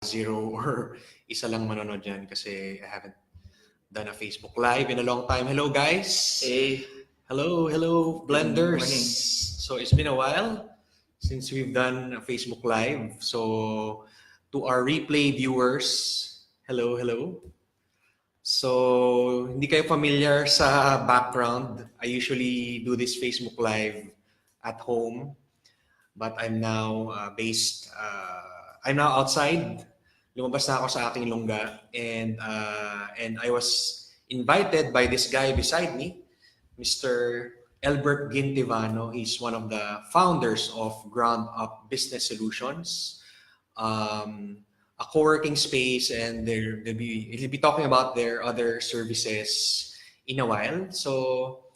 zero or isa lang manonood yan kasi I haven't done a Facebook Live in a long time. Hello, guys. Hey. Hello, Good Blenders. morning. So it's been a while since we've done a Facebook Live. So to our replay viewers, hello. So hindi kayo familiar sa background. I usually do this Facebook Live at home, but I'm now I'm now outside. Lumabas na ako sa aking lungga, and I was invited by this guy beside me, Mr. Elbert Guintivano. He's one of the founders of Ground Up Business Solutions, a co-working space, and he'll be talking about their other services in a while. So,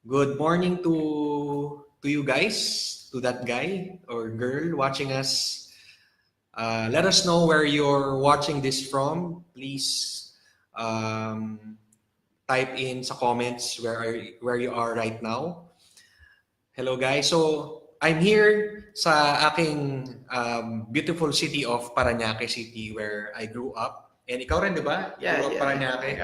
good morning to you guys, to that guy or girl watching us. Let us know where you're watching this from. Please type in sa comments where you are right now. Hello guys. So I'm here sa aking beautiful city of Paranaque City where I grew up. And ikaw rin, di ba? Yeah, Grew up Paranaque.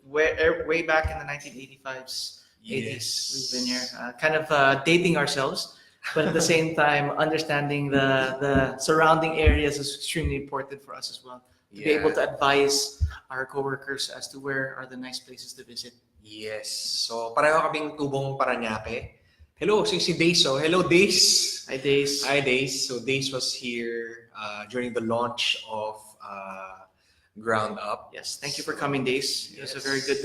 Way back in the 1985s, 80s, Yes. we've been here, kind of dating ourselves, but at the same time, understanding the surrounding areas is extremely important for us as well. To be able to advise our coworkers as to where are the nice places to visit. Yes. So pareho kaming tubong Paranaque. Hello, si Days. So hello, Days. Hi, Days. Hi, Days. So Days was here during the launch of Ground Up. Yes, thank you for coming, Days. It was a very good.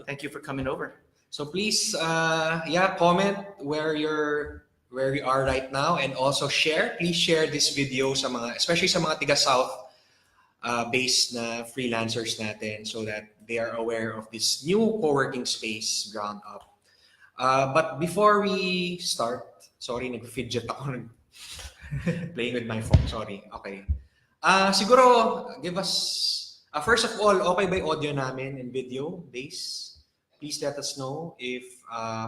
Thank you for coming over. So please, comment where you are right now, and also share. Please share this video sa mga, especially sa mga tiga South based na freelancers natin, so that they are aware of this new co-working space, Ground Up. But before we start, sorry, nag-fidget ako, playing with my phone, sorry. Okay. Siguro, give us, first of all, okay ba yung audio namin and video, Days? Please let us know if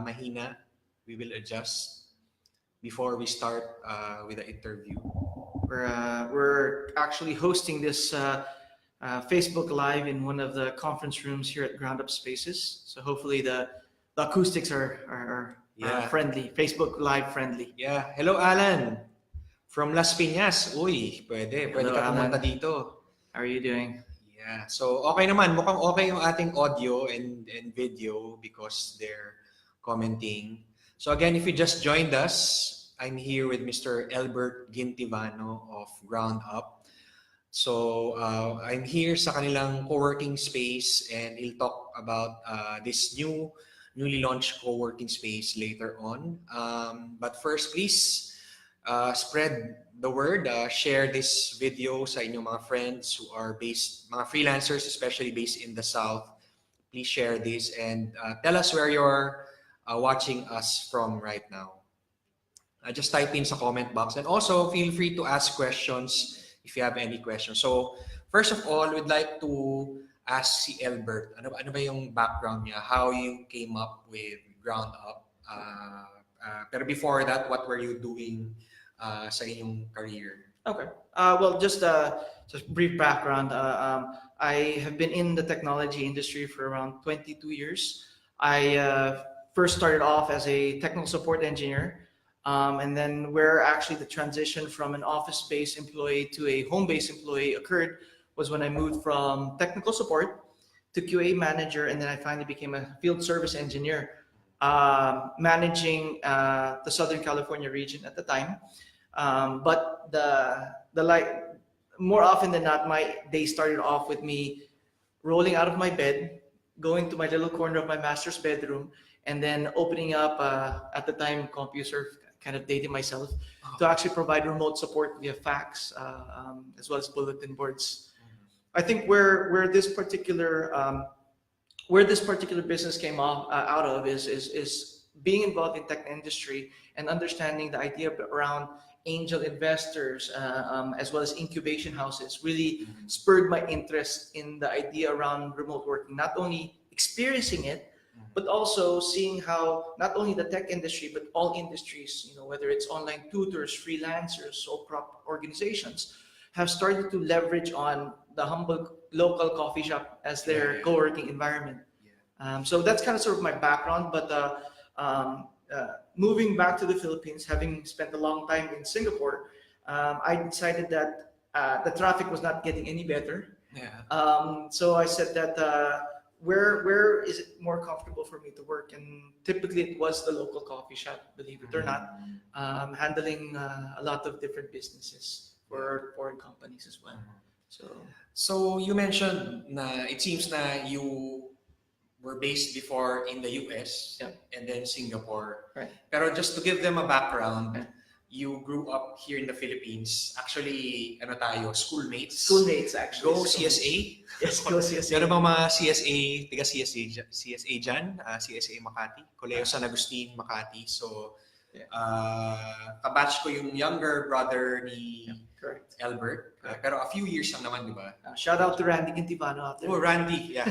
mahina. We will adjust before we start with the interview. We're actually hosting this Facebook Live in one of the conference rooms here at Ground Up Spaces. So hopefully the acoustics are friendly, Facebook Live friendly. Yeah. Hello, Alan. From Las Piñas. Uy, pwede Hello, ka pumunta Alan. dito. How are you doing? Yeah. So, okay naman. Mukhang okay yung ating audio and video because they're commenting. So again, if you just joined us, I'm here with Mr. Elbert Guintivano of Ground Up. So I'm here sa kanilang co-working space, and he'll talk about this newly launched co-working space later on. But first, please spread the word. Share this video sa inyong mga friends who are mga freelancers, especially based in the South. Please share this and tell us where you're watching us from right now. Just type in sa comment box, and also feel free to ask questions if you have any questions. So first of all, we'd like to ask si Elbert, ano ba yung background niya, how you came up with Ground Up. Pero before that, what were you doing sa inyong career? Okay. Well, just brief background. I have been in the technology industry for around 22 years. I first started off as a technical support engineer. And then where actually the transition from an office-based employee to a home-based employee occurred was when I moved from technical support to QA manager, and then I finally became a field service engineer, managing the Southern California region at the time. But more often than not, my day started off with me rolling out of my bed, going to my little corner of my master's bedroom, and then opening up at the time CompuServe, kind of dating myself, to actually provide remote support via fax as well as bulletin boards. I think where this particular business came out of is being involved in tech industry and understanding the idea around angel investors as well as incubation houses really spurred my interest in the idea around remote working, not only experiencing it, but also seeing how not only the tech industry, but all industries, whether it's online tutors, freelancers, sole prop organizations, have started to leverage on the humble local coffee shop as their co-working environment. So that's kind of sort of my background. But moving back to the Philippines, having spent a long time in Singapore, I decided that the traffic was not getting any better. So I said that where is it more comfortable for me to work? And typically it was the local coffee shop, believe it or not, handling a lot of different businesses for foreign companies as well. So you mentioned na it seems na you were based before in the US and then Singapore. Right. Pero just to give them a background, you grew up here in the Philippines. Actually, ano tayo, schoolmates. Schoolmates, actually. Go CSA. Yes, go CSA. Meron ba mga CSA, tiga CSA dyan? CSA Makati, Colegio San Agustin, Makati. So, kabatch ko yung younger brother ni Elbert. Pero a few years lang naman, di ba? Shout out to Randy Guintivano out there. Oh, Randy, yeah.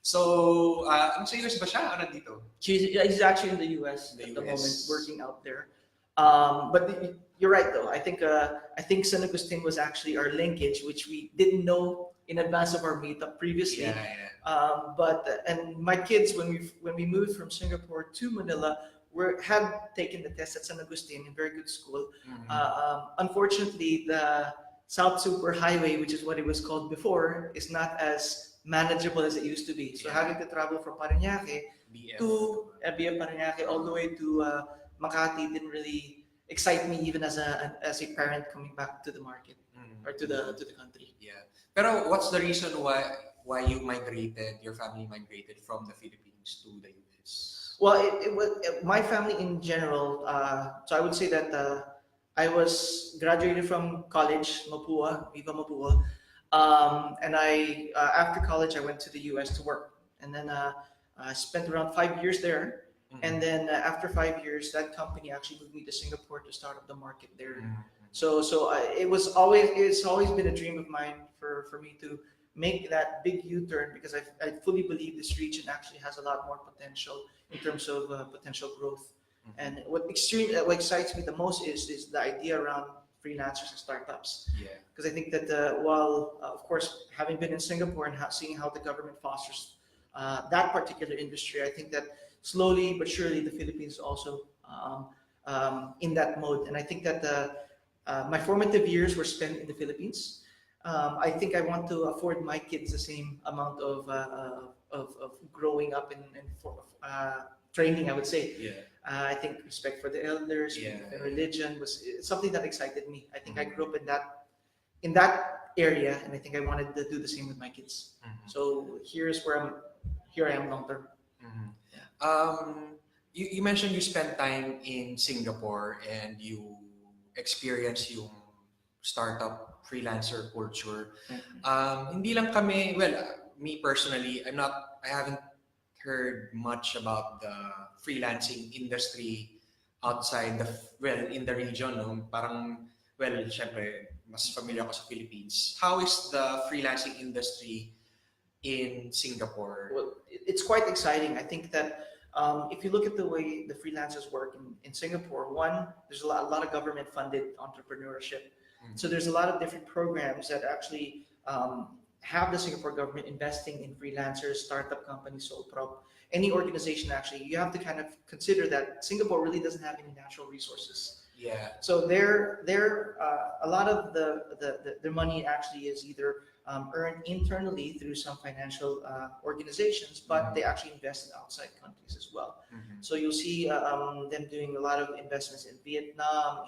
So, sa US ba siya? Ano dito? He's actually in the US at the moment, working out there. But you're right, though. I think San Agustin was actually our linkage, which we didn't know in advance of our meetup previously. And my kids, when we moved from Singapore to Manila, had taken the test at San Agustin, a very good school. Unfortunately, the South Super Highway, which is what it was called before, is not as manageable as it used to be. So having to travel from Paranaque to BF Paranaque all the way to Makati didn't really excite me, even as a parent coming back to the market or to the country. Yeah. Pero what's the reason why your family migrated from the Philippines to the US? Well, it was my family in general. So I would say that I was graduated from college, Mapua, Viva Mapua. And after college, I went to the US to work. And then I spent around 5 years there. And then after 5 years, that company actually moved me to Singapore to start up the market there. So it's always been a dream of mine for me to make that big U-turn, because I fully believe this region actually has a lot more potential in terms of potential growth. And what excites me the most is the idea around freelancers and startups. Because I think that while of course having been in Singapore and seeing how the government fosters that particular industry, I think that slowly but surely the Philippines is also in that mode. And I think that my formative years were spent in the Philippines. I think I want to afford my kids the same amount of growing up and training, I would say. I think respect for the elders, religion was something that excited me. I think I grew up in that area, and I think I wanted to do the same with my kids. So here I am long term. You mentioned you spent time in Singapore and you experienced yung startup freelancer culture. Hindi lang kami, me personally, I haven't heard much about the freelancing industry outside in the region. No? Parang, syempre, mas familiar ako sa Philippines. How is the freelancing industry in Singapore? Well, it's quite exciting. I think that if you look at the way the freelancers work in Singapore, one, there's a lot of government-funded entrepreneurship. So there's a lot of different programs that actually have the Singapore government investing in freelancers, startup companies, sole prop, any organization. Actually, you have to kind of consider that Singapore really doesn't have any natural resources. So a lot of their money actually is either earned internally through some financial organizations, but they actually invest in outside countries as well. So you'll see them doing a lot of investments in Vietnam,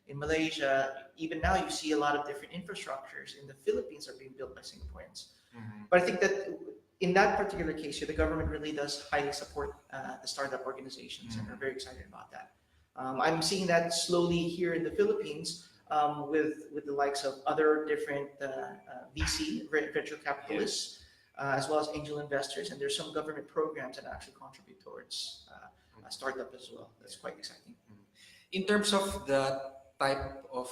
in Malaysia. Even now, you see a lot of different infrastructures in the Philippines are being built by Singaporeans. But I think that in that particular case, the government really does highly support the startup organizations, and are very excited about that. I'm seeing that slowly here in the Philippines with the likes of other different VC, venture capitalists, as well as angel investors, and there's some government programs that actually contribute towards a startup as well. That's quite exciting. In terms of the type of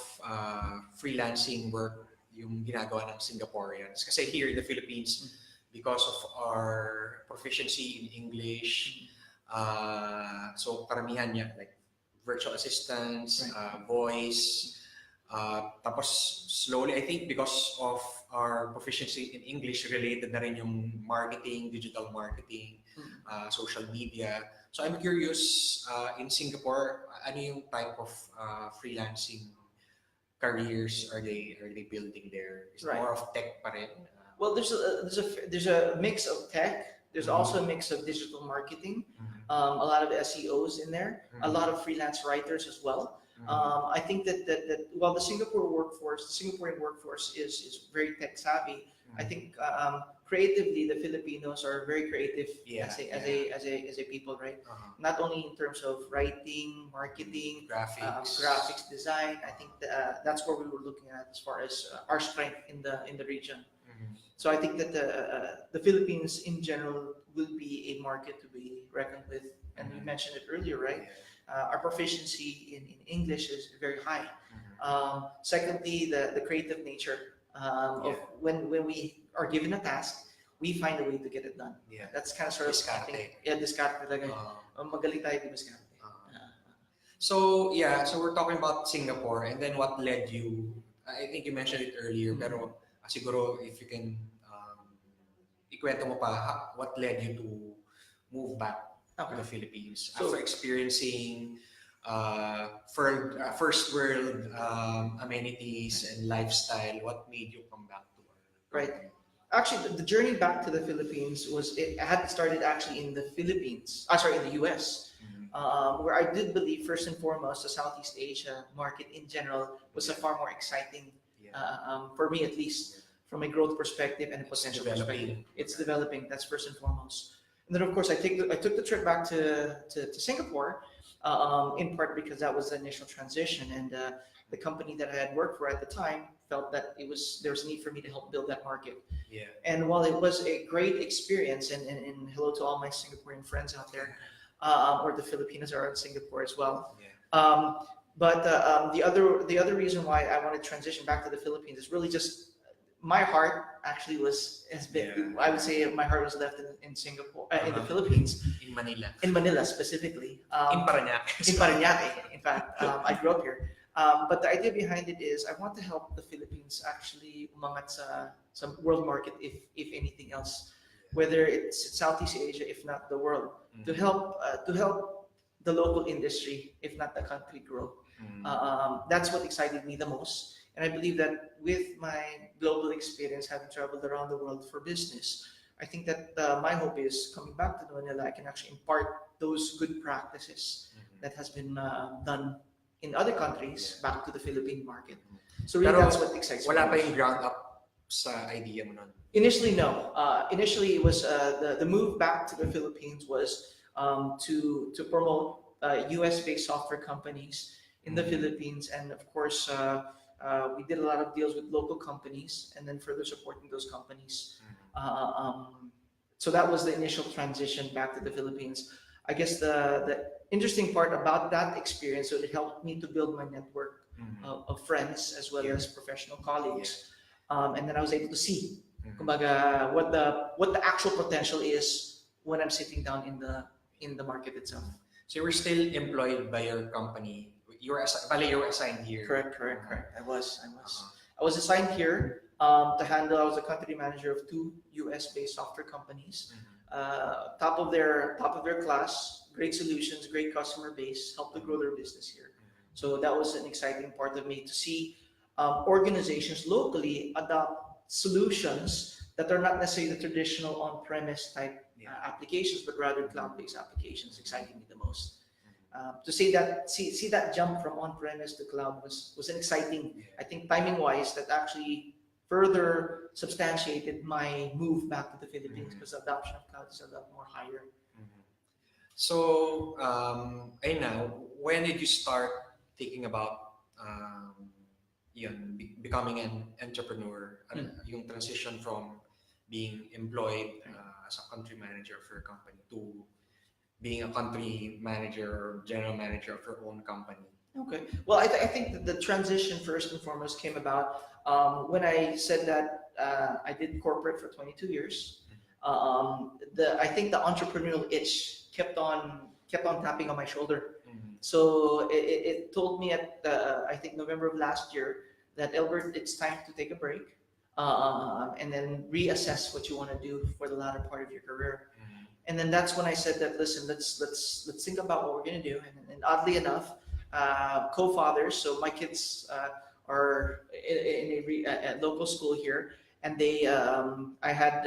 freelancing work yung ginagawa ng Singaporeans, kasi here in the Philippines, because of our proficiency in English, so karamihan niya, like virtual assistants, voice, Tapos slowly, I think because of our proficiency in English, related na rin yung marketing, digital marketing, social media. So I'm curious, in Singapore, ano yung type of freelancing careers are they building there? Is it Right. more of tech pa rin? Well, there's a mix of tech. There's also a mix of digital marketing. A lot of SEOs in there. A lot of freelance writers as well. I think that while the Singaporean workforce is very tech savvy, I think creatively the Filipinos are very creative as a people, right? Not only in terms of writing, marketing, graphics design. I think that's where we were looking at as far as our strength in the region. So I think that the Philippines in general will be a market to be reckoned with, and you mentioned it earlier, right? Our proficiency in English is very high. Secondly, the creative nature of when we are given a task, we find a way to get it done. Yeah. That's kind of sort of Diskarte. diskarte talaga. Magaling tayo diskarte. So we're talking about Singapore, and then what led you? I think you mentioned it earlier, pero siguro if you can ikwento mo pa what led you to move back to the Philippines after experiencing first world amenities and lifestyle. What made you come back to our Right. Actually, the journey back to the Philippines had started actually in the Philippines. In the U.S. Where I did believe first and foremost the Southeast Asia market in general was a far more exciting, for me at least, from a growth perspective and a potential perspective. It's developing. That's first and foremost. And then of course I took the trip back to Singapore, in part because that was the initial transition, and the company that I had worked for at the time felt that there was a need for me to help build that market. Yeah. And while it was a great experience, and hello to all my Singaporean friends out there, or the Filipinos are in Singapore as well. Yeah. But the other reason why I wanted to transition back to the Philippines is really just my heart actually has been. I would say my heart was left in Singapore, in the Philippines, In Manila. in Manila specifically. In Paranaque. In Paranaque, in fact, I grew up here. But the idea behind it is I want to help the Philippines actually umangat sa some world market, if anything else, whether it's Southeast Asia, if not the world, to help the local industry, if not the country, grow. That's what excited me the most. And I believe that with my global experience, having traveled around the world for business, I think that my hope is coming back to Manila, I can actually impart those good practices that has been done in other countries back to the Philippine market. So really, that's what excites me. Wala pa yung ground up sa idea mo nun? Initially, no. Initially, it was the move back to the Philippines was to promote US-based software companies in the Philippines, and of course, we did a lot of deals with local companies, and then further supporting those companies. So that was the initial transition back to the Philippines. I guess the interesting part about that experience, so it helped me to build my network of friends as well as professional colleagues, and then I was able to see, kumbaga, what the actual potential is when I'm sitting down in the market itself. So you were still employed by your company. You were assigned here. Correct. I was assigned here to handle. I was a country manager of 2 US-based software companies. Top of their class, great solutions, great customer base, helped to grow their business here. So that was an exciting part of me to see organizations locally adopt solutions that are not necessarily the traditional on-premise type applications, but rather cloud-based applications. Exciting me the most. To see that jump from on-premise to cloud was an exciting, I think, timing-wise, that actually further substantiated my move back to the Philippines, because the adoption of cloud is a lot more higher. So, now, when did you start thinking about becoming an entrepreneur? Yung transition from being employed as a country manager for a company to being a country manager or general manager of your own company? Okay. Well, I think that the transition first and foremost came about when I said that I did corporate for 22 years. I think the entrepreneurial itch kept on tapping on my shoulder. So it told me at I think November of last year that Elbert, it's time to take a break, and then reassess what you want to do for the latter part of your career. And then that's when I said that, listen, let's think about what we're gonna do. And oddly enough, co-fathers. So my kids are in a local school here, and I had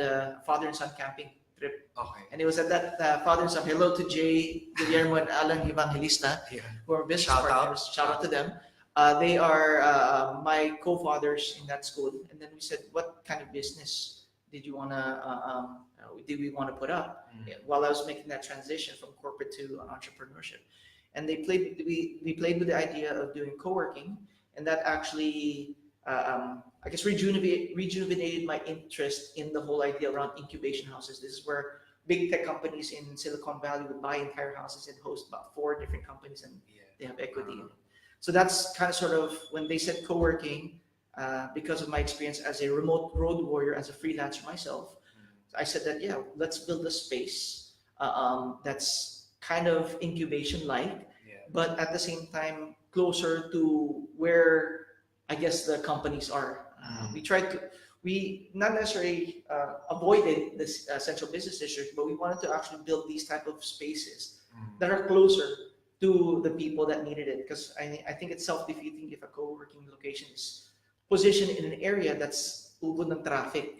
father and son camping trip. Okay. And it was at that father and son. Hello to Jay, Guillermo, and Alan Evangelista, Yeah. who are business Shout out. partners. Shout out to them. They are my co-fathers in that school. And then we said, what kind of business did we want to put up? While I was making that transition from corporate to entrepreneurship. And we played with the idea of doing co-working, and that actually I guess rejuvenated my interest in the whole idea around incubation houses. This is where big tech companies in Silicon Valley would buy entire houses and host about 4 different companies, and they have equity in it. So that's kind of sort of when they said co-working, because of my experience as a remote road warrior, as a freelancer myself, I said that, yeah, let's build a space that's kind of incubation-like, but at the same time closer to where I guess the companies are. We not necessarily avoided this central business district, but we wanted to actually build these type of spaces that are closer to the people that needed it. Because I think it's self-defeating if a co-working location is positioned in an area that's ubod ng traffic.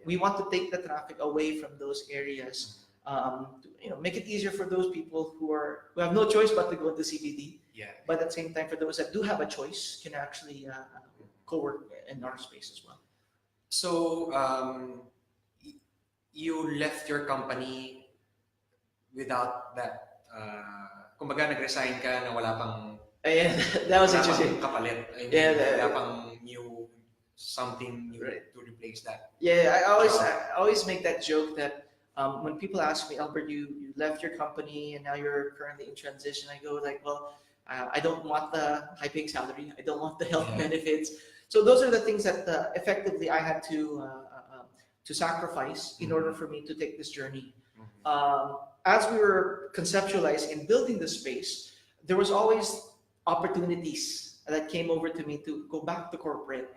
We want to take the traffic away from those areas, to make it easier for those people who have no choice but to go to CBD. But at the same time, for those that do have a choice, can actually co-work in our space as well. So you left your company without that. Kumbaga nag-resign ka na wala pang. That was interesting. Kapalit. Wala pang something new to replace that. Yeah, I always make that joke that when people ask me, Elbert, you left your company and now you're currently in transition, I go like, well, I don't want the high-paying salary. I don't want the health benefits. So those are the things that effectively I had to sacrifice in order for me to take this journey. As we were conceptualizing and building the space, there was always opportunities that came over to me to go back to corporate.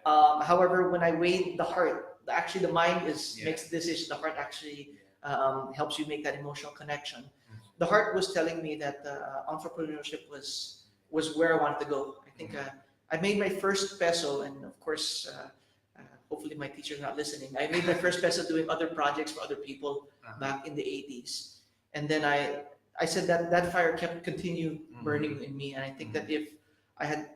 However, when I weighed the heart, actually the mind makes the decision. The heart actually helps you make that emotional connection. The heart was telling me that entrepreneurship was where I wanted to go. I think I made my first peso, and of course, hopefully my teacher's not listening. I made my first peso doing other projects for other people back in the 80s. And then I said that fire continued burning in me. And I think that if I had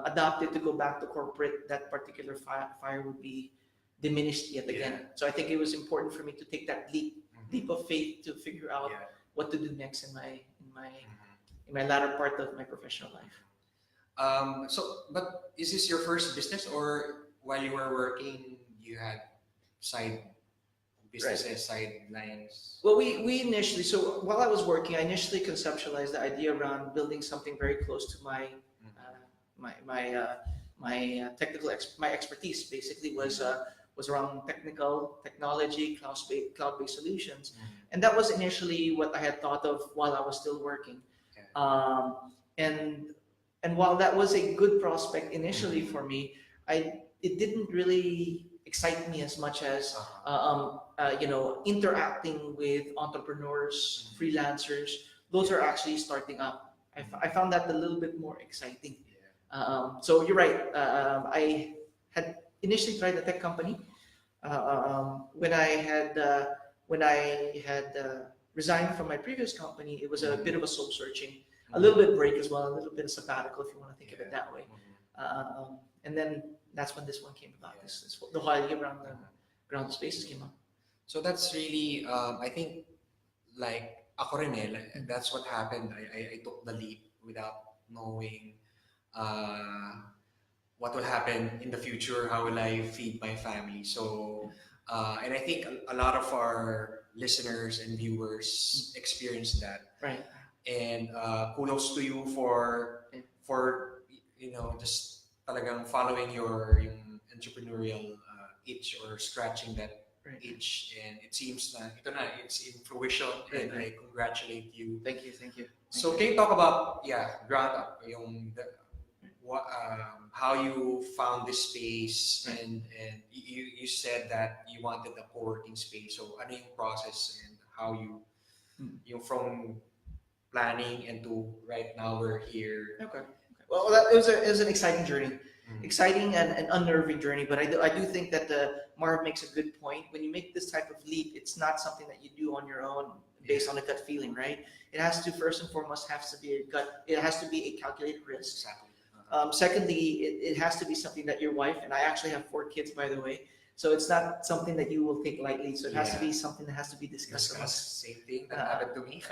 adopted to go back to corporate, that particular fire would be diminished yet again. So I think it was important for me to take that leap of faith to figure out what to do next in my latter part of my professional life. But is this your first business, or while you were working, you had side businesses, sidelines? Well, we initially, so while I was working, I initially conceptualized the idea around building something very close to my technical my expertise. Basically, was around technology, cloud-based solutions, and that was initially what I had thought of while I was still working. And while that was a good prospect initially for me, it didn't really excite me as much as interacting with entrepreneurs, freelancers. Those are actually starting up. I found that a little bit more exciting. So you're right. I had initially tried a tech company. When I had resigned from my previous company, it was a bit of a soul searching, a little bit break as well, a little bit of sabbatical if you want to think of it that way. And then that's when this one came about. The whole idea around the spaces came up. So that's really, I think, like ako rin that's what happened. I took the leap without knowing what will happen in the future, how will I feed my family. So, and I think a lot of our listeners and viewers experience that. Right. And kudos to you for just talagang following your entrepreneurial itch or scratching that itch, and it seems na it's in fruition, and I congratulate you. Thank you. So can you talk about ground up how you found this space and you said that you wanted a co-working space. So ano yung process and how you from planning and to right now we're here. Okay. Well, that it was an exciting journey, exciting and unnerving journey. But I do think that Marv makes a good point. When you make this type of leap, it's not something that you do on your own based on a gut feeling, right? It has to first and foremost has to be a gut. It has to be a calculated risk. Exactly. Secondly, it has to be something that your wife, and I actually have 4 kids, by the way. So it's not something that you will take lightly. So it has to be something that has to be discussed. Same thing that happened to me.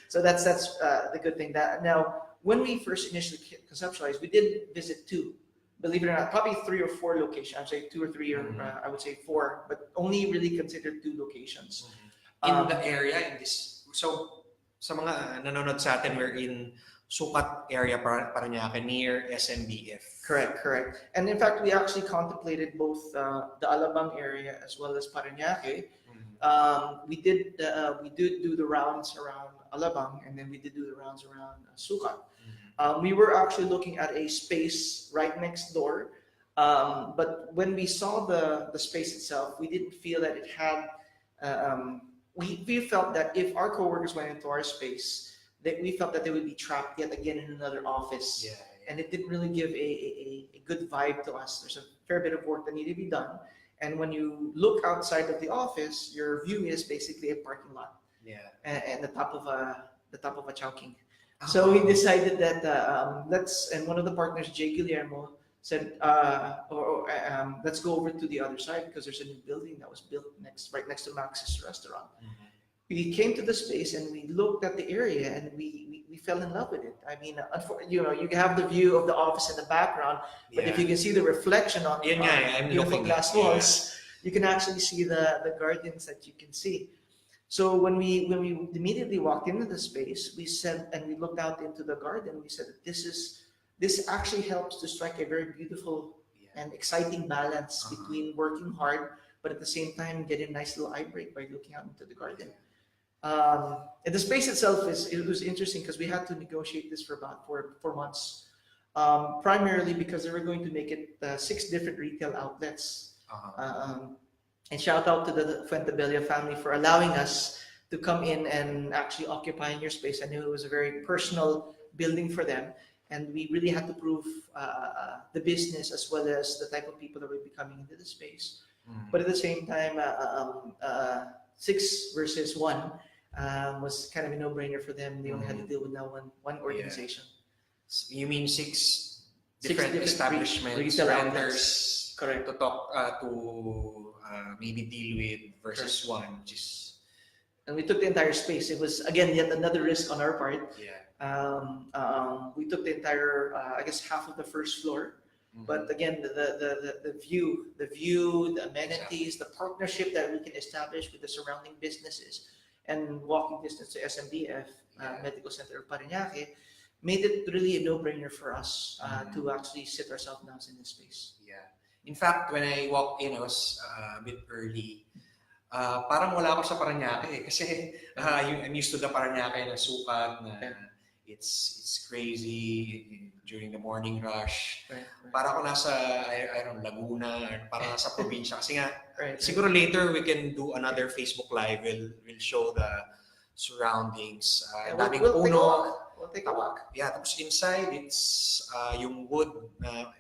So that's the good thing. That now, when we first initially conceptualized, we did visit 2. Believe it or not, probably 3 or 4 locations. I'd say 2 or 3, or I would say 4, but only really considered 2 locations. In the area, in this, so sa mga nanonood sa atin, we're in Sukat area, Paranaque, near SMBF. Correct. And in fact, we actually contemplated both the Alabang area as well as Paranaque. We did do the rounds around Alabang, and then we did do the rounds around Sukat. We were actually looking at a space right next door, but when we saw the space itself, we didn't feel that it had. We felt that if our coworkers went into our space, that we felt that they would be trapped yet again in another office, and it didn't really give a good vibe to us. There's a fair bit of work that needed to be done, and when you look outside of the office, your view is basically a parking lot, and the top of a chowking. So we decided that and one of the partners, Jay Guillermo, said, let's go over to the other side because there's a new building that was built right next to Max's restaurant. We came to the space and we looked at the area and we fell in love with it. I mean, you have the view of the office in the background, but if you can see the reflection on beautiful glass walls, you can actually see the gardens that you can see. So when we immediately walked into the space, we said, and we looked out into the garden, we said that this actually helps to strike a very beautiful and exciting balance between working hard, but at the same time get a nice little eye break by looking out into the garden. And the space itself it was interesting because we had to negotiate this for about four months, primarily because they were going to make it 6 different retail outlets. And shout out to the Fuentebella family for allowing us to come in and actually occupying your space. I knew it was a very personal building for them, and we really had to prove the business as well as the type of people that would be coming into the space. But at the same time, 6 versus 1 was kind of a no-brainer for them. They only had to deal with now one organization. You mean 6 different establishments, retail vendors, correct, to talk to maybe deal with versus correct. 1, which is. And we took the entire space. It was again yet another risk on our part. We took the entire, I guess, half of the first floor. But again, the view, the amenities, the partnership that we can establish with the surrounding businesses, and walking distance to SMBF, Medical Center of Paranaque, made it really a no-brainer for us to actually sit ourselves down in this space. In fact, when I walked in, I was a bit early. Parang wala ako sa Paranaque kasi I'm used to the Paranaque na sukat na it's crazy during the morning rush. Para ako nasa Laguna, para nasa probinsya kasi nga siguro later we can do another Facebook live. We'll show the surroundings. Daming puno. We'll take a walk. Tapos inside it's yung wood,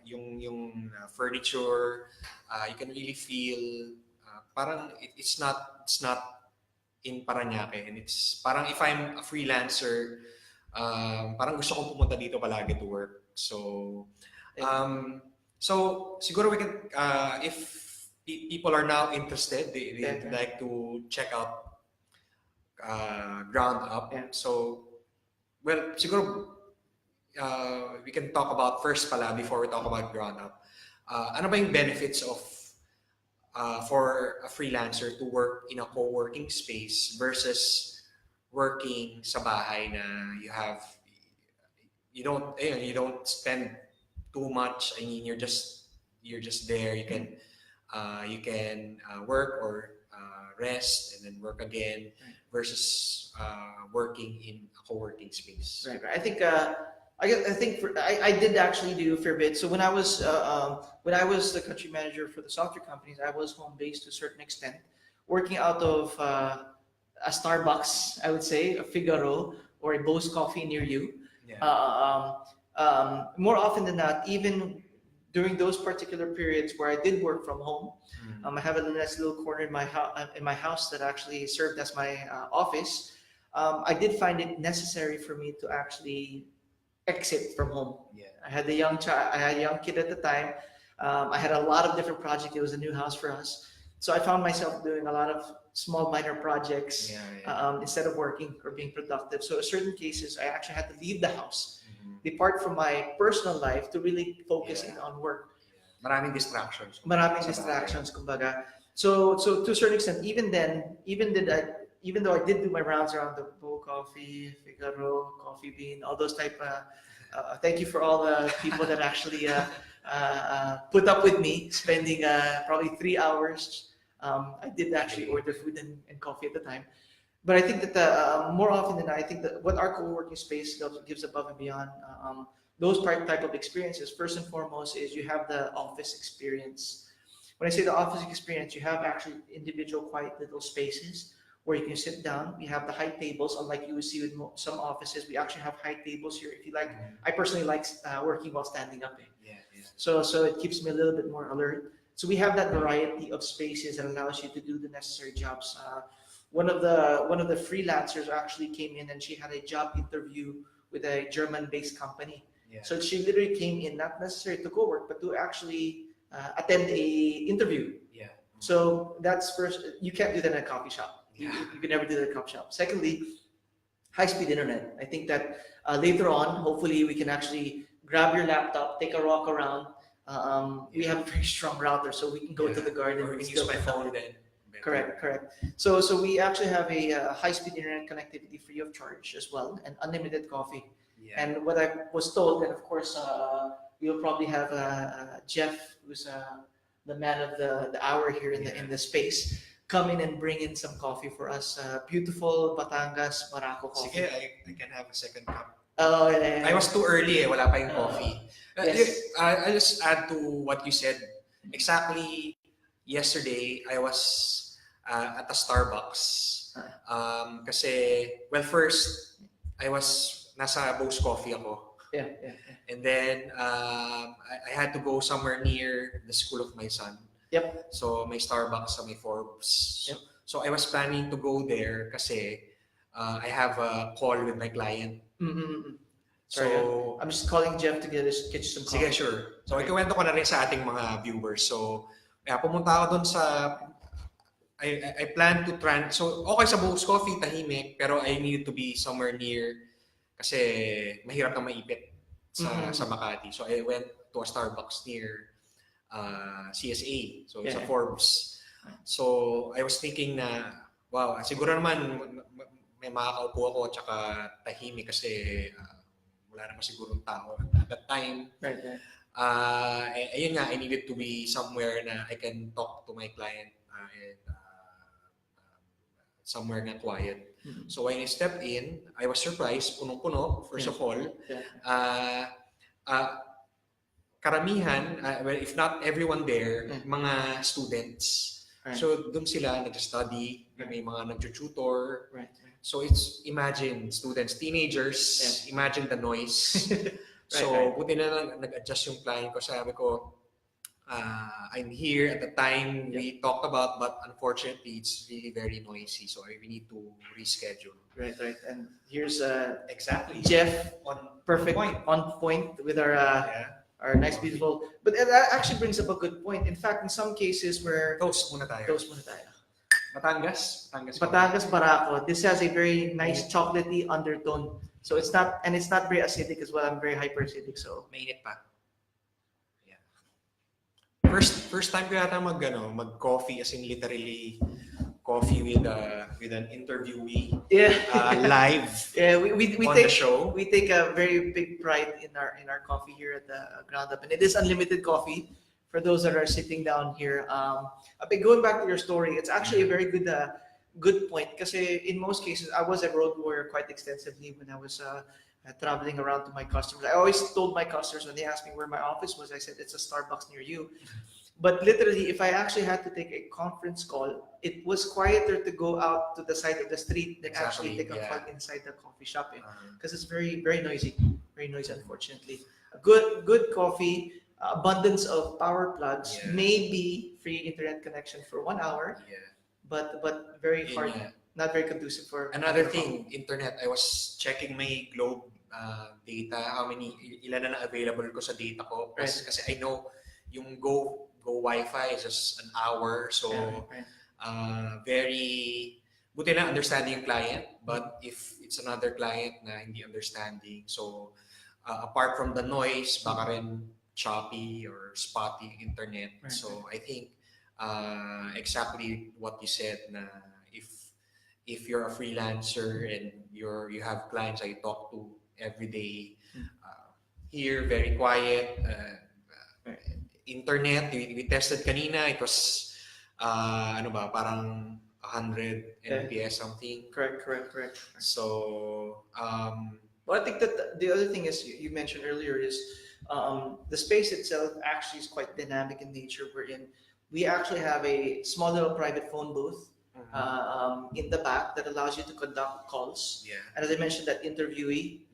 yung furniture. You can really feel parang it's not in Paranaque, and it's parang if I'm a freelancer, parang gusto kong pumunta dito palagi to work. So siguro we can if people are now interested, they'd like to check out Ground Up. So well, siguro we can talk about first pala before we talk about Ground Up. Ano ba yung benefits of for a freelancer to work in a co-working space versus working sa bahay na you don't spend too much. I mean, you're just there. You can You can work or rest and then work again, versus working in a co-working space. Right. I think I did actually do a fair bit. So when I was the country manager for the software companies, I was home based to a certain extent, working out of a Starbucks, I would say, a Figaro, or a Bose Coffee near you. Yeah. More often than not, even during those particular periods where I did work from home, I have a nice little corner in my house that actually served as my office. I did find it necessary for me to actually exit from home. Yeah. I had a young kid at the time. I had a lot of different projects. It was a new house for us, so I found myself doing a lot of small minor projects instead of working or being productive. So in certain cases, I actually had to leave the house, depart from my personal life to really focus in on work. Maraming distractions. Kumbaga. So to a certain extent, even though I did do my rounds around the Bo Coffee, Figaro, Coffee Bean, all those type. Thank you for all the people that actually put up with me spending probably 3 hours. I did actually order food and coffee at the time. But I think that more often than not, I think that what our co-working space gives above and beyond those type of experiences, first and foremost, is you have the office experience. When I say the office experience, you have actually individual quiet little spaces where you can sit down. We have the high tables, unlike you would see with some offices. We actually have high tables here. If you like, I personally like working while standing up. So it keeps me a little bit more alert. So we have that variety of spaces that allows you to do the necessary jobs. One of the freelancers actually came in and she had a job interview with a German-based company. So she literally came in not necessarily to go work, but to actually attend a interview. So that's first. You can't do that in a coffee shop. You can never do that in a coffee shop. Secondly, high-speed internet. I think that later on, hopefully, we can actually grab your laptop, take a walk around. We have a very strong router, so we can go to the garden. Or we can use my phone then. Correct. So we actually have a high-speed internet connectivity free of charge as well, and unlimited coffee. And what I was told, and of course, we'll probably have Jeff, who's the man of the hour here in the space, come in and bring in some coffee for us. Beautiful Batangas Barako coffee. Sige, I can have a second cup. Oh, yeah. I was too early wala pa yung coffee. Yes. I'll just add to what you said. Exactly yesterday, I was at a Starbucks. Kasi, well, first, I was nasa Bose Coffee ako. Yeah. And then, I had to go somewhere near the school of my son. Yep. So, may Starbucks sa may Forbes. Yep. So, I was planning to go there kasi I have a call with my client. Sorry, So, I'm just calling Jeff to get you some coffee. sige, sure. So, ikiwento ko na rin sa ating mga viewers. So, pumunta ako doon sa I plan to so okay sa Bose Coffee, tahimik, pero I needed to be somewhere near kasi mahirap na maipit sa Makati. So I went to a Starbucks near CSA. So it's a Forbes. So I was thinking na, wow, siguro naman may makakaupo ako tsaka tahimik kasi wala naman sigurong tao at that time. Right. Ayun nga, I needed to be somewhere na I can talk to my client and somewhere na quiet. So when I stepped in, I was surprised, punong-puno, first of all. Karamihan, well, if not everyone there, mga students. Right. So doon sila nag-study, may mga nag-tutor. Right. So it's, imagine, students, teenagers, imagine the noise. So buti na lang nag-adjust yung client ko. Sabi ko, I'm here at the time we talked about, but unfortunately, it's really very noisy. So we need to reschedule. Right. And here's Exactly Jeff, on point with our nice, beautiful. But that actually brings up a good point. In fact, in some cases where Toast muna tayo. Batangas Barako. This has a very nice chocolatey undertone. So it's not very acidic as well. I'm very hyperacidic. So mainit pa. First time ko yata mag-coffee, as in literally coffee with an interviewee live we on take the show. We take a very big pride in our coffee here at the Ground Up, and it is unlimited coffee for those that are sitting down here. But going back to your story, it's actually a very good point. Because in most cases, I was a road warrior quite extensively when I was traveling around to my customers. I always told my customers when they asked me where my office was, I said it's a Starbucks near you. But literally, if I actually had to take a conference call, it was quieter to go out to the side of the street than actually take a call inside the coffee shop, because it's very noisy, unfortunately. A good coffee, abundance of power plugs, maybe free internet connection for 1 hour, but very hard, not very conducive for another thing. Internet. I was checking my Globe data, ilan na available ko sa data ko, kasi I know yung Go Wi-Fi is just an hour, so very buti na understanding yung client, but if it's another client na hindi understanding, so apart from the noise, baka rin choppy or spotty internet. So I think exactly what you said, na if you're a freelancer and you have clients I talk to every day, here very quiet, internet, we tested kanina, it was parang 100 Mbps something. Correct. So well, I think that the other thing is you mentioned earlier is the space itself actually is quite dynamic in nature, wherein we actually have a small little private phone booth in the back that allows you to conduct calls. And as I mentioned, that interviewee,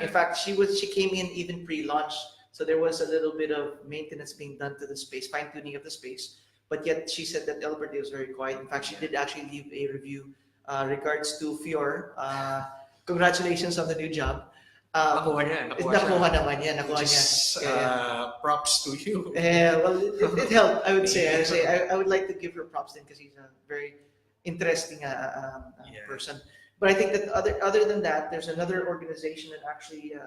in fact, she came in even pre-launch. So there was a little bit of maintenance being done to the space, fine-tuning of the space. But yet she said that Elbert was very quiet. In fact, she did actually leave a review regards to Fior. Congratulations on the new job. Nakuha niya. Nakuha niya. Props to you. Well, it helped, I would say. I would like to give her props then, because he's a very interesting person. But I think that other than that, there's another organization that actually...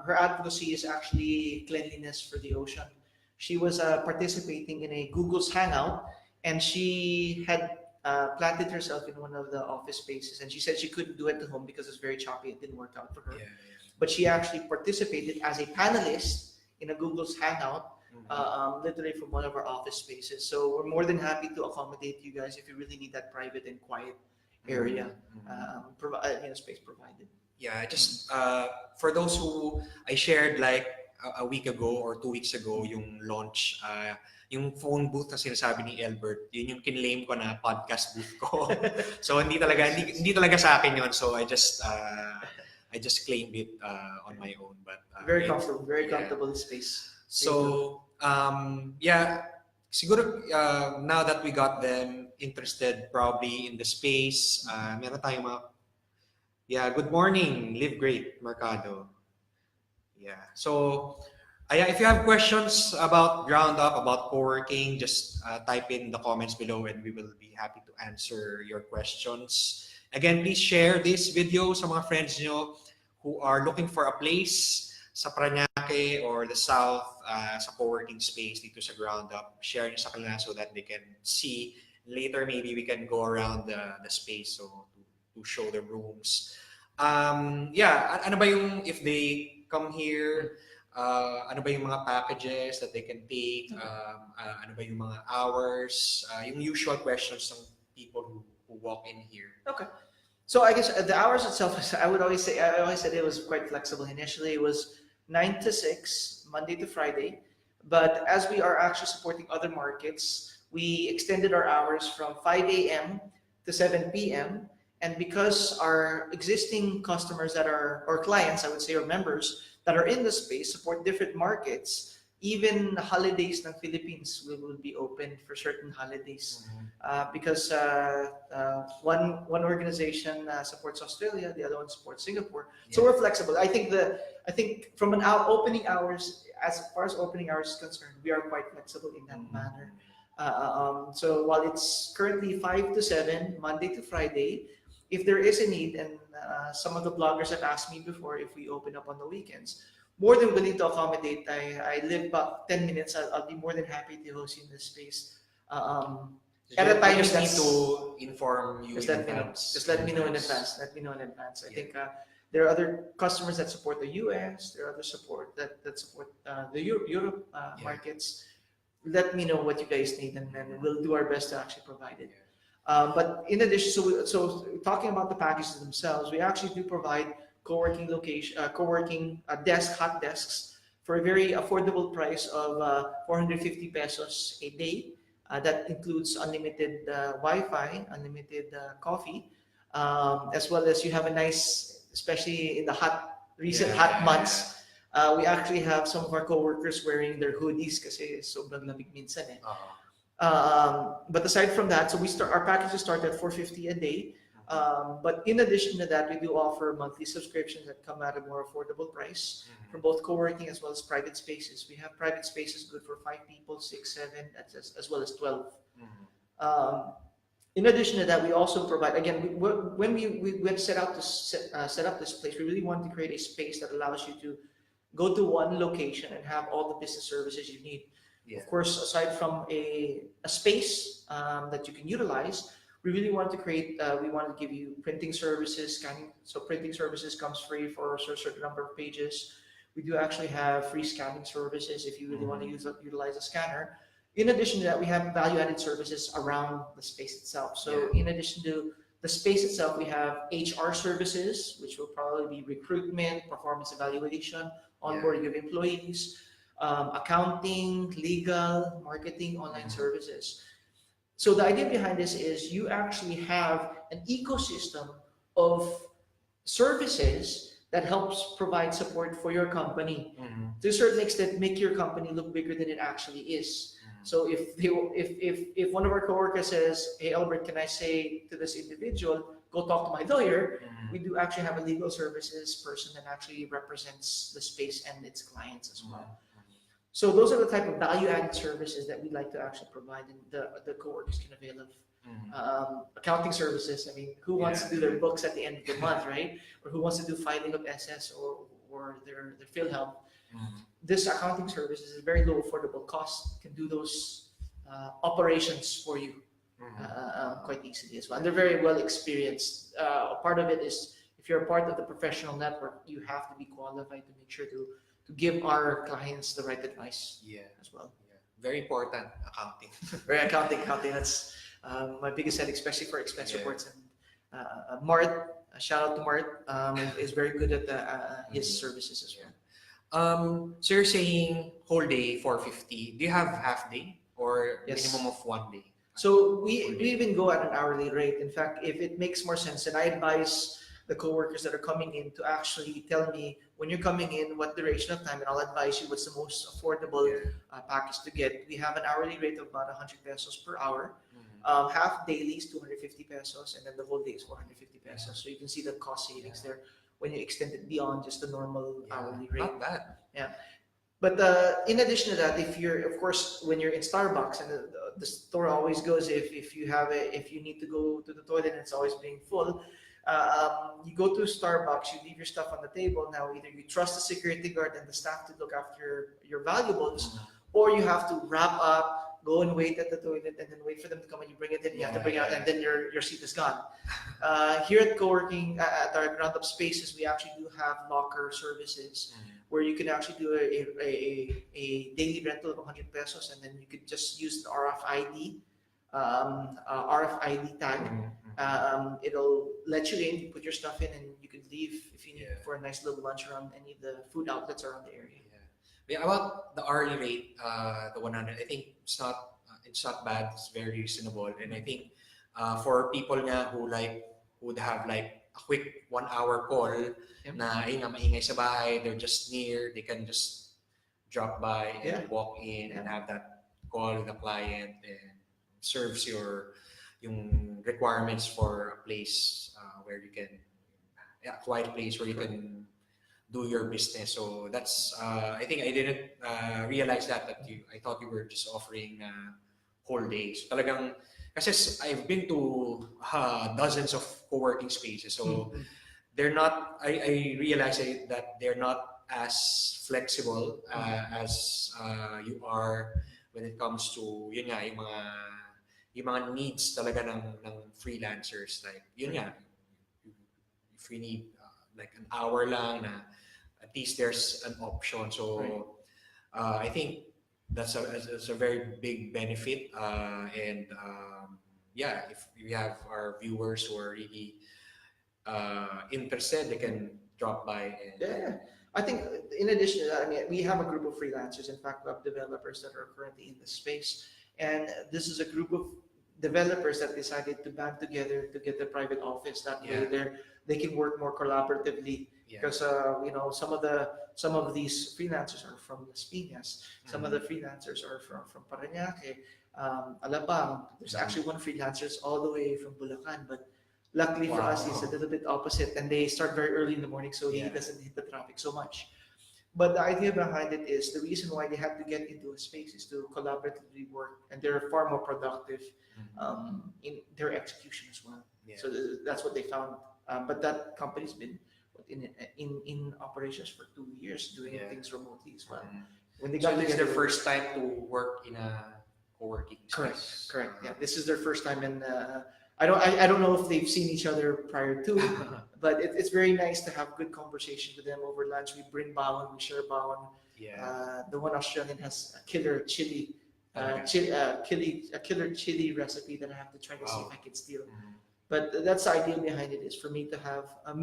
her advocacy is actually cleanliness for the ocean. She was participating in a Google's Hangout, and she had planted herself in one of the office spaces, and she said she couldn't do it at home because it's very choppy. It didn't work out for her. But she actually participated as a panelist in a Google's Hangout, literally from one of our office spaces. So we're more than happy to accommodate you guys if you really need that private and quiet area, space provided. Yeah, just for those who I shared like a week ago or 2 weeks ago yung launch, yung phone booth na sinasabi ni Elbert, yun yung kinlaim ko na podcast booth ko. So hindi talaga sa akin yun. So I just claimed it on my own. But very comfortable space. So siguro now that we got them interested probably in the space, meron tayong mga good morning. Live great, Mercado. So, if you have questions about Ground Up, about Coworking, just type in the comments below and we will be happy to answer your questions. Again, please share this video sa mga friends nyo who are looking for a place sa Paranaque or the South, sa Coworking space dito sa Ground Up. Share nyo sa kanila so that they can see. Later, maybe we can go around the space to show the rooms. Ano ba yung, if they come here, ano ba yung mga packages that they can take, ano ba yung mga hours, yung usual questions ng people who walk in here. Okay. So I guess the hours itself, I always said it was quite flexible. Initially, it was 9 to 6, Monday to Friday. But as we are actually supporting other markets, we extended our hours from 5 a.m. to 7 p.m. And because our existing customers or clients, I would say, or members that are in the space support different markets, even holidays ng Philippines will be open for certain holidays. Because one organization supports Australia, the other one supports Singapore. So we're flexible. I think from an opening hours, as far as opening hours is concerned, we are quite flexible in that manner. So while it's currently 5 to 7, Monday to Friday, if there is a need, and some of the bloggers have asked me before if we open up on the weekends, more than willing to accommodate. I live about 10 minutes. I'll be more than happy to host you in this space. At a time, just need to inform you. Just let me know in advance. I think there are other customers that support the US. There are other support that support the Europe markets. let me know what you guys need, and then we'll do our best to actually provide it. But in addition, so talking about the packages themselves, we actually do provide co-working hot desks for a very affordable price of 450 pesos a day. That includes unlimited Wi-Fi, unlimited coffee, as well as you have a nice, especially in the recent hot months. We actually have some of our coworkers wearing their hoodies kasi sobrang lamig minsan eh. But aside from that, so our packages start at 450 a day. But in addition to that, we do offer monthly subscriptions that come at a more affordable price for both co-working as well as private spaces. We have private spaces good for 5 people, 6, 7, as well as 12. In addition to that, we also provide, again, when we set out to set up this place, we really want to create a space that allows you to go to one location and have all the business services you need. Of course, aside from a space that you can utilize, we really want to create, we want to give you printing services, scanning. So printing services comes free for a certain number of pages. We do actually have free scanning services if you really want to utilize a scanner. In addition to that, we have value-added services around the space itself. So in addition to the space itself, we have HR services, which will probably be recruitment, performance evaluation, onboarding of employees, accounting, legal, marketing, online services. So the idea behind this is you actually have an ecosystem of services that helps provide support for your company to a certain extent, make your company look bigger than it actually is. So if one of our coworkers says, "Hey Albert, can I say to this individual, go talk to my lawyer?" We do actually have a legal services person that actually represents the space and its clients as well. So those are the type of value-added services that we like to actually provide, and the coworkers can avail of. Accounting services. I mean, who wants to do their books at the end of the month, right? Or who wants to do filing of SS or their PhilHealth? This accounting service is a very low affordable cost. Can do those operations for you quite easily as well. And they're very well experienced. Part of it is if you're a part of the professional network, you have to be qualified to make sure to give our clients the right advice as well. Very important, accounting. Very accounting. That's my biggest headache, especially for expense reports. And Mart, shout out to Mart, is very good at his services as well. So you're saying whole day 450. Do you have half day or minimum of 1 day? So we even go at an hourly rate. In fact, if it makes more sense, and I advise the coworkers that are coming in to actually tell me when you're coming in what duration of time, and I'll advise you what's the most affordable package to get. We have an hourly rate of about 100 pesos per hour. Half daily is 250 pesos, and then the whole day is 450 pesos. So you can see the cost savings there when you extend it beyond just the normal hourly rate. Not bad. Yeah. But in addition to that, if you're, of course, when you're in Starbucks, and the store always goes, if you need to go to the toilet and it's always being full, you go to Starbucks, you leave your stuff on the table. Now, either you trust the security guard and the staff to look after your valuables, or you have to wrap up, go and wait at the toilet, and then wait for them to come and you bring it in. You have to bring it out, and then your seat is gone. Here at Coworking, at our ground up spaces, we actually do have locker services where you can actually do a daily rental of 100 pesos, and then you could just use the RFID tag. It'll let you in, you put your stuff in, and you can leave if you need for a nice little lunch around any of the food outlets around the area. About the hourly rate, the 100, I think it's not bad. It's very reasonable, and I think for people who would have like a quick 1 hour call na maingay sa bahay, they're just near, they can just drop by and walk in and have that call with the client and serves yung requirements for a place where you can a quiet place where you can do your business. So that's I think I didn't realize that I thought you were just offering whole days. So talagang kasi I've been to dozens of co-working spaces, so they're not. I realize that they're not as flexible as you are when it comes to yun nga yung mga needs talaga ng freelancers. Like yun nga, if we need like an hour lang na at least there's an option. So I think that's a very big benefit. And yeah, if we have our viewers who are really interested, they can drop by and Yeah, I think in addition to that, I mean, we have a group of freelancers, in fact, web developers that are currently in this space, and this is a group of developers that decided to band together to get a private office. That way, they can work more collaboratively. yeah. Because some of these freelancers are from Las Piñas, some of the freelancers are from Paranaque, Alabang. There's actually one freelancer is all the way from Bulacan, but luckily for us, he's a little bit opposite, and they start very early in the morning, so he doesn't hit the traffic so much. But the idea behind it is the reason why they have to get into a space is to collaboratively work, and they're far more productive in their execution as well. Yeah. So that's what they found. But that company's been in operations for 2 years, doing things remotely as well. When they So got this is together, their first time to work in a co-working space. correct. Yeah, this is their first time, and I don't know if they've seen each other prior to, but it's very nice to have good conversation with them over lunch. We bring bawon, we share bawon. Yeah. The one Australian has a killer chili, killer chili recipe that I have to try to see if I can steal. But that's the idea behind it, is for me to have a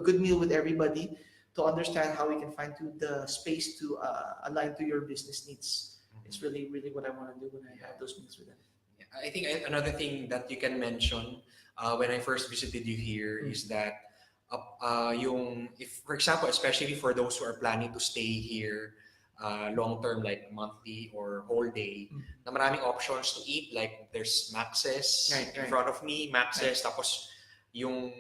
good meal with everybody, to understand how we can find the space to align to your business needs. It's really, really what I want to do when I have those meals with them. I think another thing that you can mention when I first visited you here is that if, for example, especially for those who are planning to stay here long term, like monthly or whole day, na maraming options to eat. Like there's Max's in front of me, Max's, tapos yung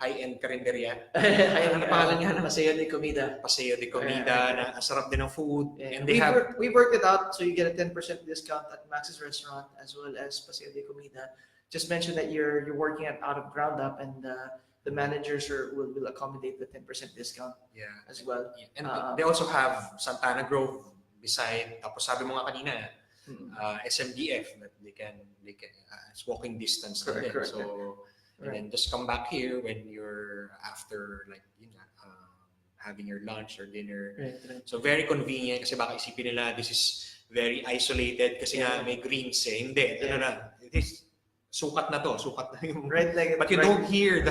high-end karinderya. Ano pangalan niya? Paseo de Comida. Paseo de Comida, na ang sarap din ng food. Yeah. And they we worked it out, so you get a 10% discount at Max's restaurant as well as Paseo de Comida. Just mention that you're working out of ground up, and the managers will accommodate the 10% discount as well. Yeah. And they also have Santana Grove beside. Tapos sabi mo nga kanina, SMDF, that they can it's walking distance. Correct. So and then just come back here when you're after, like, having your lunch or dinner. Right. So very convenient, kasi baka isipin nila this is very isolated kasi nga may greens eh. Hindi. It is sukat na yung Right, but you don't hear the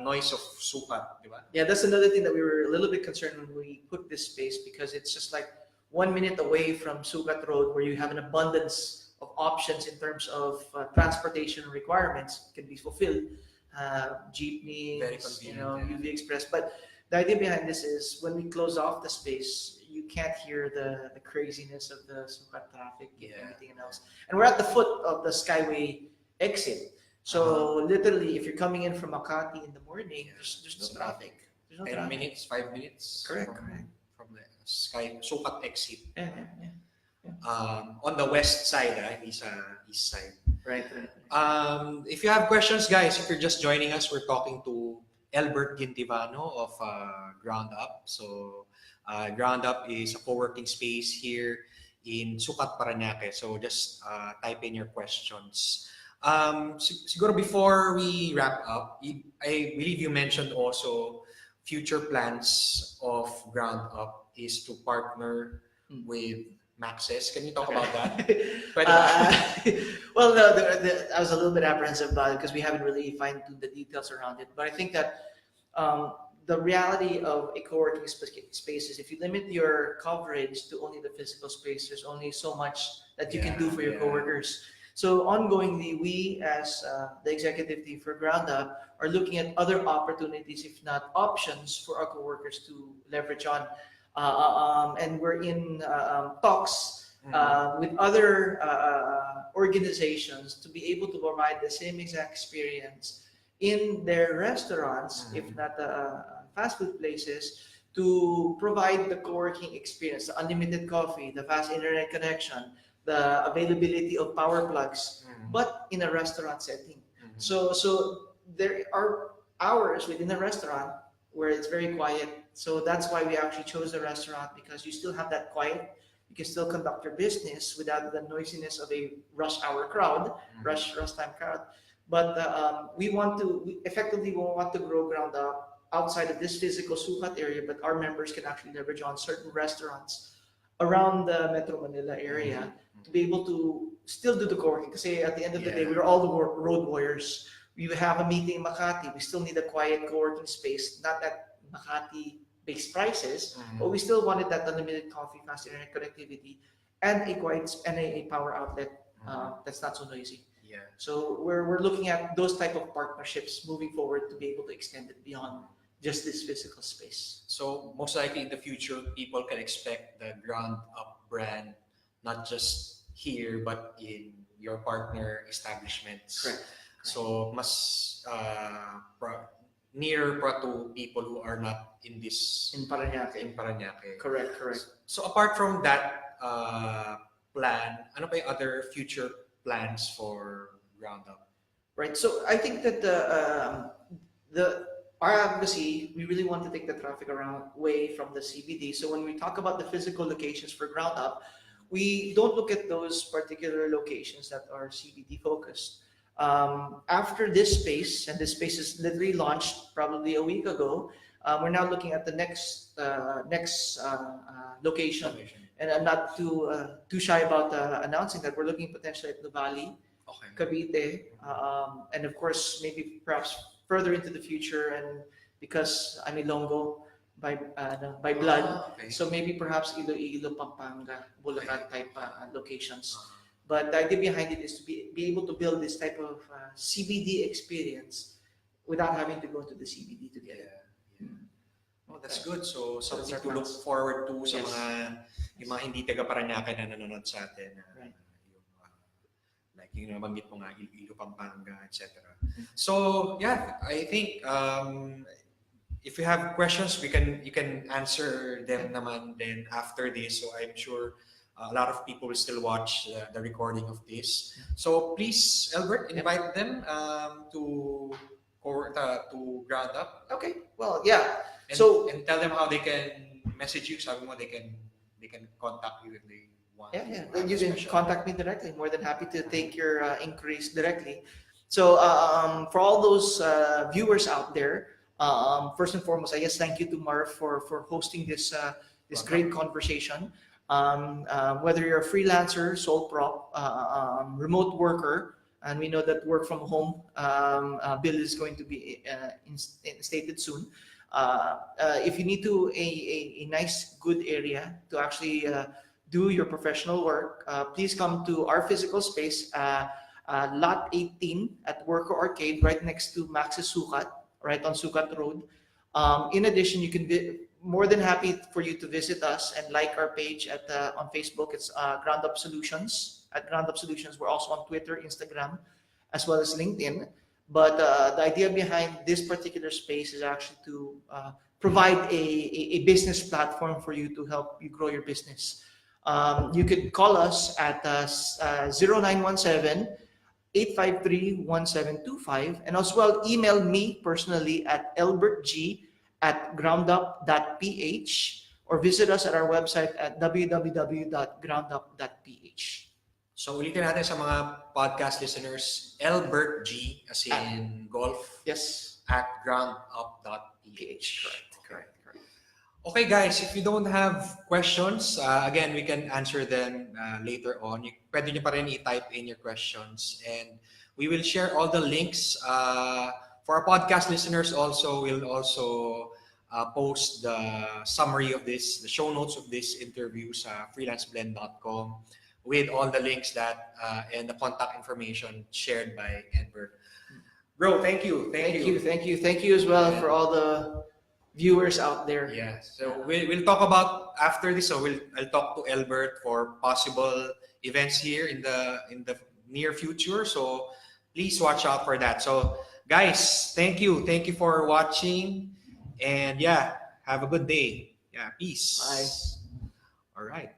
noise of sukat, di ba? Yeah, that's another thing that we were a little bit concerned when we put this space, because it's just like 1 minute away from Sukat Road, where you have an abundance of options in terms of transportation requirements can be fulfilled. Jeepneys, UV Express. But the idea behind this is when we close off the space, you can't hear the craziness of the Sukat traffic and everything else. And we're at the foot of the Skyway exit. So literally, if you're coming in from Makati in the morning, there's no traffic. There's no 10 minutes, 5 minutes. Correct. From the Sukat exit. Yeah. On the west side, hindi sa east side. Right. If you have questions, guys, if you're just joining us, we're talking to Elbert Guintivano of Ground Up. So Ground Up is a co-working space here in Sukat, Paranaque. So just type in your questions. Siguro before we wrap up, I believe you mentioned also future plans of Ground Up is to partner with Max's. Can you talk about that? Well, I was a little bit apprehensive about it because we haven't really fine-tuned the details around it. But I think that the reality of a co-working space is, if you limit your coverage to only the physical space, there's only so much that you can do for your coworkers. So ongoingly, we as the executive team for Ground Up are looking at other opportunities, if not options, for our coworkers to leverage on. And we're in talks with other organizations to be able to provide the same exact experience in their restaurants, if not fast food places, to provide the co-working experience, the unlimited coffee, the fast internet connection, the availability of power plugs, but in a restaurant setting. So there are hours within the restaurant where it's very quiet. So that's why we actually chose the restaurant, because you still have that quiet. You can still conduct your business without the noisiness of a rush hour crowd, rush time crowd. But we want to grow Ground Up outside of this physical Sukat area, but our members can actually leverage on certain restaurants around the Metro Manila area to be able to still do the co-working. Because at the end of the day, we're all the road warriors. We have a meeting in Makati. We still need a quiet co-working space, not at Makati-based prices, but we still wanted that unlimited coffee, fast internet connectivity, and a quiet and a power outlet that's not so noisy. Yeah. So we're looking at those type of partnerships moving forward to be able to extend it beyond just this physical space. So most likely in the future, people can expect the ground up brand, not just here, but in your partner establishments. Correct. So mas nearer to people who are not in this In Paranaque. Correct. So apart from that plan, ano pa yung other future plans for ground up? Right. So I think that our advocacy, we really want to take the traffic away from the CBD. So when we talk about the physical locations for ground up, we don't look at those particular locations that are CBD focused. After this space, and this space is literally launched probably a week ago, we're now looking at the next location. And I'm not too shy about announcing that we're looking potentially at Nuvali, Cavite, and of course maybe perhaps further into the future. And because I'm Ilonggo by blood, so maybe perhaps Iloilo, Pampanga, Bulacan type locations. But the idea behind it is to be able to build this type of CBD experience without having to go to the CBD to get it. Oh, that's good. So something to look forward to sa yung mga hindi taga Paranaque na nanonood sa atin. Right. Like yung nabanggit mo nga, Iloilo, Pampanga, etc. So yeah, I think if you have questions, you can answer them naman then after this. So I'm sure a lot of people will still watch the recording of this. So please, Elbert, invite them to ground up. Okay. Well, yeah. And tell them how they can message you. Sabi mo they can contact you if they want. Yeah. You can contact me directly. More than happy to take your inquiries directly. So for all those viewers out there, first and foremost, I guess thank you to Marv for hosting this great conversation. Whether you're a freelancer, sole prop, remote worker, and we know that work from home bill is going to be instated soon. If you need a nice, good area to actually do your professional work, please come to our physical space, Lot 18 at Worker Arcade, right next to Max's Sukat, right on Sukat Road. In addition, you can be more than happy for you to visit us and like our page on Facebook. It's Ground Up Solutions. At Ground Up Solutions, we're also on Twitter, Instagram, as well as LinkedIn. But the idea behind this particular space is actually to provide a business platform for you to help you grow your business. You could call us at 0917-853-1725, and as well email me personally at elbertg@groundup.ph, or visit us at our website at www.groundup.ph. So ulitin natin sa mga podcast listeners, Elbert G as in golf. Yes. At groundup.ph. Correct. Okay guys, if you don't have questions, again, we can answer them later on. Pwede nyo pa rin i-type in your questions, and we will share all the links. For our podcast listeners also, we'll also post the summary of this, the show notes of this interview sa freelanceblend.com with all the links that and the contact information shared by Elbert. Bro, thank you as well for all the viewers out there. Yeah, so we'll talk about after this. So I'll talk to Elbert for possible events here in the near future. So please watch out for that. So guys, thank you for watching, and yeah, have a good day. Yeah, peace. Bye. All right.